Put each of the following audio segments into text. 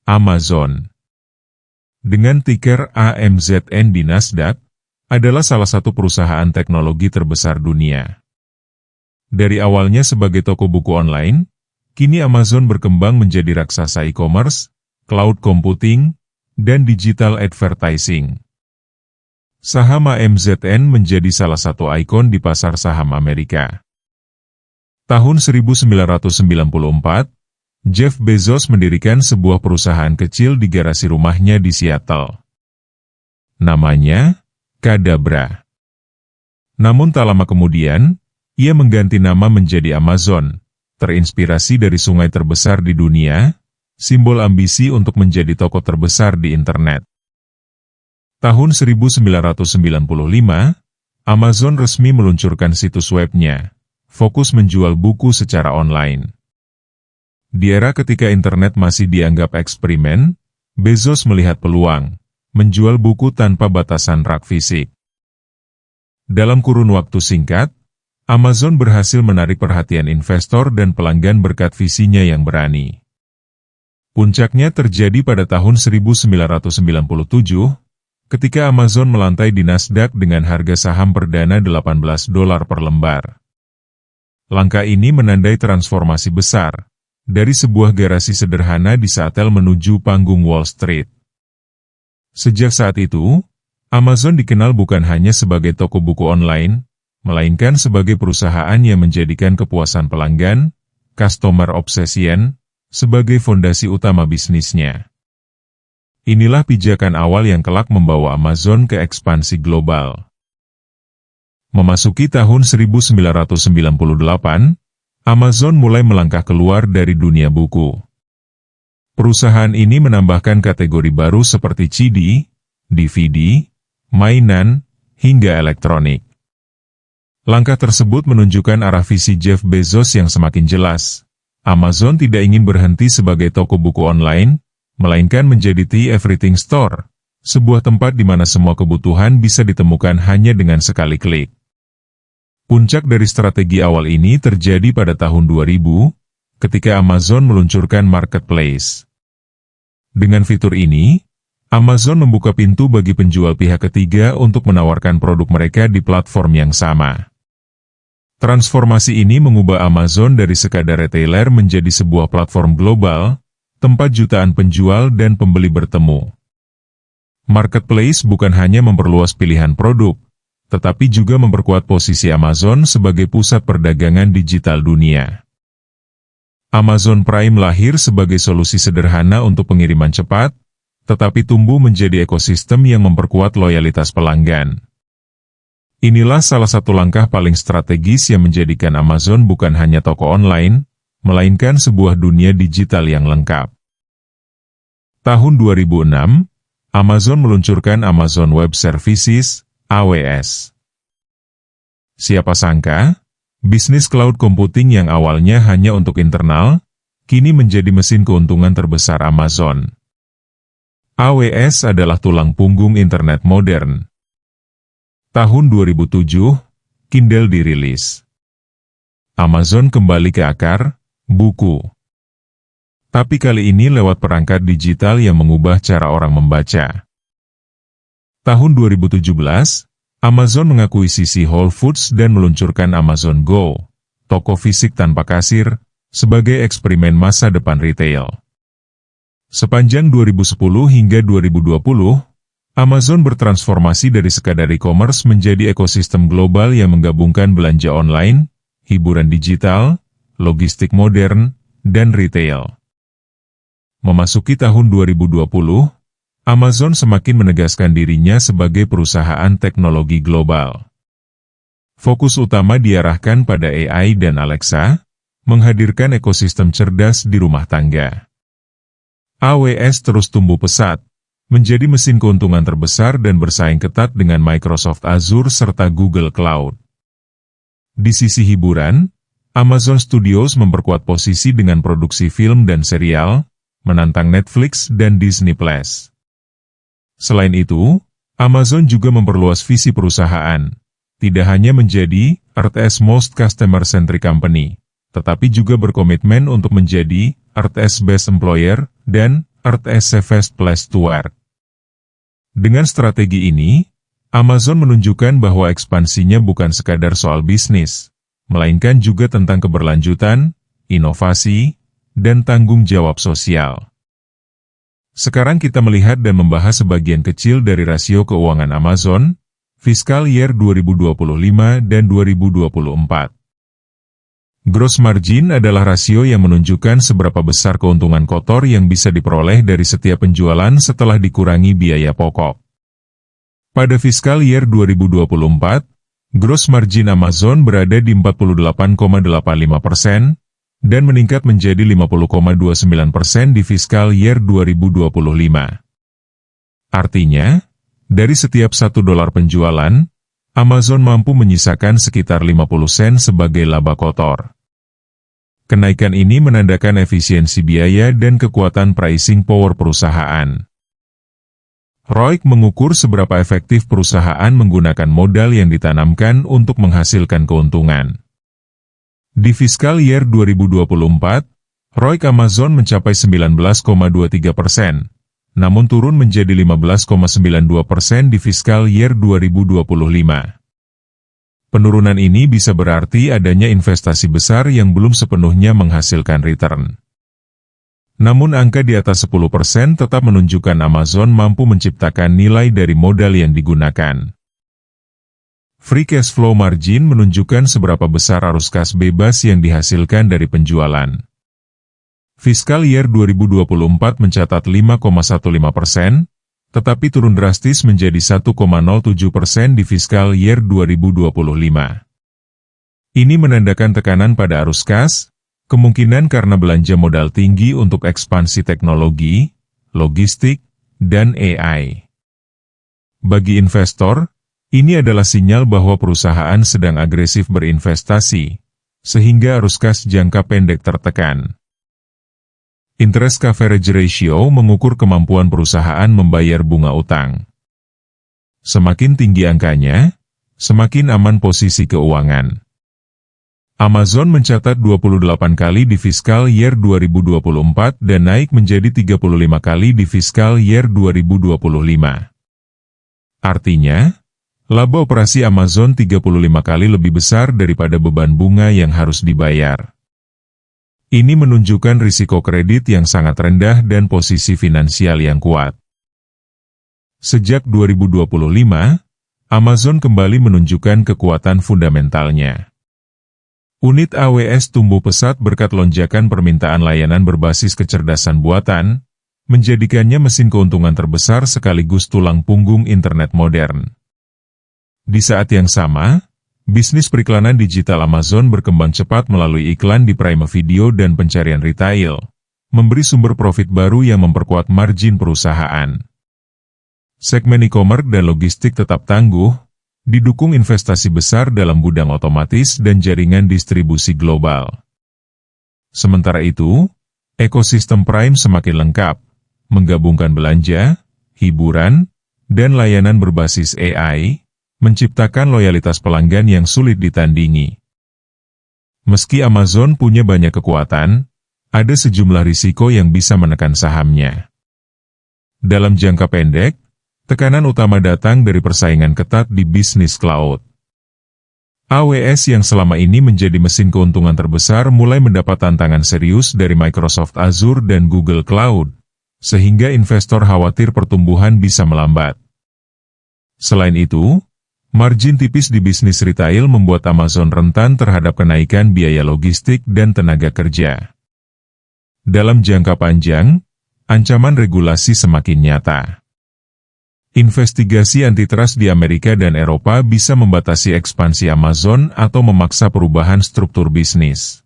Amazon, dengan tiker AMZN di Nasdaq, adalah salah satu perusahaan teknologi terbesar dunia. Dari awalnya sebagai toko buku online, kini Amazon berkembang menjadi raksasa e-commerce, cloud computing, dan digital advertising. Saham AMZN menjadi salah satu ikon di pasar saham Amerika. Tahun 1994, Jeff Bezos mendirikan sebuah perusahaan kecil di garasi rumahnya di Seattle. Namanya Kadabra. Namun tak lama kemudian, ia mengganti nama menjadi Amazon, terinspirasi dari sungai terbesar di dunia, simbol ambisi untuk menjadi toko terbesar di internet. Tahun 1995, Amazon resmi meluncurkan situs webnya, fokus menjual buku secara online. Di era ketika internet masih dianggap eksperimen, Bezos melihat peluang, menjual buku tanpa batasan rak fisik. Dalam kurun waktu singkat, Amazon berhasil menarik perhatian investor dan pelanggan berkat visinya yang berani. Puncaknya terjadi pada tahun 1997, ketika Amazon melantai di Nasdaq dengan harga saham perdana $18 per lembar. Langkah ini menandai transformasi besar, dari sebuah garasi sederhana di Seattle menuju panggung Wall Street. Sejak saat itu, Amazon dikenal bukan hanya sebagai toko buku online, melainkan sebagai perusahaan yang menjadikan kepuasan pelanggan, customer obsession, sebagai fondasi utama bisnisnya. Inilah pijakan awal yang kelak membawa Amazon ke ekspansi global. Memasuki tahun 1998, Amazon mulai melangkah keluar dari dunia buku. Perusahaan ini menambahkan kategori baru seperti CD, DVD, mainan, hingga elektronik. Langkah tersebut menunjukkan arah visi Jeff Bezos yang semakin jelas. Amazon tidak ingin berhenti sebagai toko buku online, melainkan menjadi The Everything Store, sebuah tempat di mana semua kebutuhan bisa ditemukan hanya dengan sekali klik. Puncak dari strategi awal ini terjadi pada tahun 2000, ketika Amazon meluncurkan Marketplace. Dengan fitur ini, Amazon membuka pintu bagi penjual pihak ketiga untuk menawarkan produk mereka di platform yang sama. Transformasi ini mengubah Amazon dari sekadar retailer menjadi sebuah platform global, tempat jutaan penjual dan pembeli bertemu. Marketplace bukan hanya memperluas pilihan produk, tetapi juga memperkuat posisi Amazon sebagai pusat perdagangan digital dunia. Amazon Prime lahir sebagai solusi sederhana untuk pengiriman cepat, tetapi tumbuh menjadi ekosistem yang memperkuat loyalitas pelanggan. Inilah salah satu langkah paling strategis yang menjadikan Amazon bukan hanya toko online, melainkan sebuah dunia digital yang lengkap. Tahun 2006, Amazon meluncurkan Amazon Web Services, AWS. Siapa sangka, bisnis cloud computing yang awalnya hanya untuk internal, kini menjadi mesin keuntungan terbesar Amazon. AWS adalah tulang punggung internet modern. Tahun 2007, Kindle dirilis. Amazon kembali ke akar, buku. Tapi kali ini lewat perangkat digital yang mengubah cara orang membaca. Tahun 2017, Amazon mengakuisisi Whole Foods dan meluncurkan Amazon Go, toko fisik tanpa kasir, sebagai eksperimen masa depan retail. Sepanjang 2010 hingga 2020, Amazon bertransformasi dari sekadar e-commerce menjadi ekosistem global yang menggabungkan belanja online, hiburan digital, logistik modern, dan retail. Memasuki tahun 2020, Amazon semakin menegaskan dirinya sebagai perusahaan teknologi global. Fokus utama diarahkan pada AI dan Alexa, menghadirkan ekosistem cerdas di rumah tangga. AWS terus tumbuh pesat, menjadi mesin keuntungan terbesar dan bersaing ketat dengan Microsoft Azure serta Google Cloud. Di sisi hiburan, Amazon Studios memperkuat posisi dengan produksi film dan serial, menantang Netflix dan Disney+. Selain itu, Amazon juga memperluas visi perusahaan, tidak hanya menjadi Earth's most customer-centric company, tetapi juga berkomitmen untuk menjadi Earth's best employer dan Earth as a fast place to work. Dengan strategi ini, Amazon menunjukkan bahwa ekspansinya bukan sekadar soal bisnis, melainkan juga tentang keberlanjutan, inovasi, dan tanggung jawab sosial. Sekarang kita melihat dan membahas sebagian kecil dari rasio keuangan Amazon, Fiscal Year 2025 dan 2024. Gross margin adalah rasio yang menunjukkan seberapa besar keuntungan kotor yang bisa diperoleh dari setiap penjualan setelah dikurangi biaya pokok. Pada Fiscal Year 2024, gross margin Amazon berada di 48,85% dan meningkat menjadi 50,29% di Fiscal Year 2025. Artinya, dari setiap $1 penjualan, Amazon mampu menyisakan sekitar 50 sen sebagai laba kotor. Kenaikan ini menandakan efisiensi biaya dan kekuatan pricing power perusahaan. ROIC mengukur seberapa efektif perusahaan menggunakan modal yang ditanamkan untuk menghasilkan keuntungan. Di Fiscal Year 2024, ROIC Amazon mencapai 19,23%, namun turun menjadi 15,92% di Fiscal Year 2025. Penurunan ini bisa berarti adanya investasi besar yang belum sepenuhnya menghasilkan return. Namun angka di atas 10% tetap menunjukkan Amazon mampu menciptakan nilai dari modal yang digunakan. Free cash flow margin menunjukkan seberapa besar arus kas bebas yang dihasilkan dari penjualan. Fiscal Year 2024 mencatat 5,15%, tetapi turun drastis menjadi 1,07% di Fiscal Year 2025. Ini menandakan tekanan pada arus kas, kemungkinan karena belanja modal tinggi untuk ekspansi teknologi, logistik, dan AI. Bagi investor, ini adalah sinyal bahwa perusahaan sedang agresif berinvestasi, sehingga arus kas jangka pendek tertekan. Interest coverage ratio mengukur kemampuan perusahaan membayar bunga utang. Semakin tinggi angkanya, semakin aman posisi keuangan. Amazon mencatat 28 kali di Fiscal Year 2024 dan naik menjadi 35 kali di Fiscal Year 2025. Artinya, laba operasi Amazon 35 kali lebih besar daripada beban bunga yang harus dibayar. Ini menunjukkan risiko kredit yang sangat rendah dan posisi finansial yang kuat. Sejak 2025, Amazon kembali menunjukkan kekuatan fundamentalnya. Unit AWS tumbuh pesat berkat lonjakan permintaan layanan berbasis kecerdasan buatan, menjadikannya mesin keuntungan terbesar sekaligus tulang punggung internet modern. Di saat yang sama, bisnis periklanan digital Amazon berkembang cepat melalui iklan di Prime Video dan pencarian retail, memberi sumber profit baru yang memperkuat margin perusahaan. Segmen e-commerce dan logistik tetap tangguh, didukung investasi besar dalam gudang otomatis dan jaringan distribusi global. Sementara itu, ekosistem Prime semakin lengkap, menggabungkan belanja, hiburan, dan layanan berbasis AI, menciptakan loyalitas pelanggan yang sulit ditandingi. Meski Amazon punya banyak kekuatan, ada sejumlah risiko yang bisa menekan sahamnya. Dalam jangka pendek, tekanan utama datang dari persaingan ketat di bisnis cloud. AWS yang selama ini menjadi mesin keuntungan terbesar mulai mendapat tantangan serius dari Microsoft Azure dan Google Cloud, sehingga investor khawatir pertumbuhan bisa melambat. Selain itu, margin tipis di bisnis retail membuat Amazon rentan terhadap kenaikan biaya logistik dan tenaga kerja. Dalam jangka panjang, ancaman regulasi semakin nyata. Investigasi antitrust di Amerika dan Eropa bisa membatasi ekspansi Amazon atau memaksa perubahan struktur bisnis.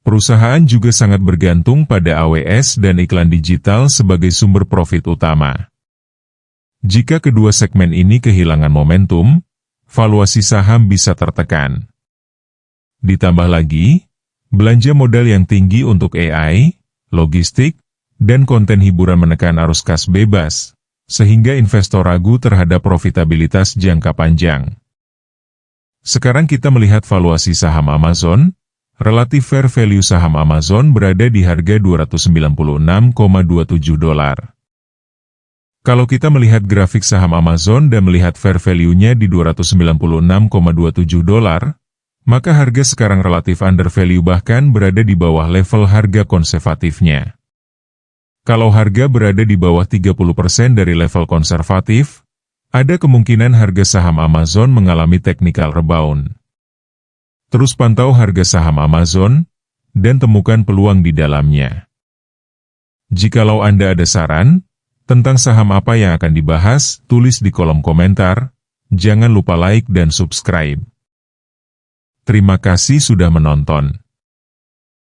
Perusahaan juga sangat bergantung pada AWS dan iklan digital sebagai sumber profit utama. Jika kedua segmen ini kehilangan momentum, valuasi saham bisa tertekan. Ditambah lagi, belanja modal yang tinggi untuk AI, logistik, dan konten hiburan menekan arus kas bebas, sehingga investor ragu terhadap profitabilitas jangka panjang. Sekarang kita melihat valuasi saham Amazon, Relatif fair value saham Amazon berada di harga $296,27. Kalau kita melihat grafik saham Amazon dan melihat fair value-nya di $296,27, maka harga sekarang relatif undervalue bahkan berada di bawah level harga konservatifnya. Kalau harga berada di bawah 30% dari level konservatif, ada kemungkinan harga saham Amazon mengalami technical rebound. Terus pantau harga saham Amazon, dan temukan peluang di dalamnya. Jikalau Anda ada saran tentang saham apa yang akan dibahas, tulis di kolom komentar. Jangan lupa like dan subscribe. Terima kasih sudah menonton.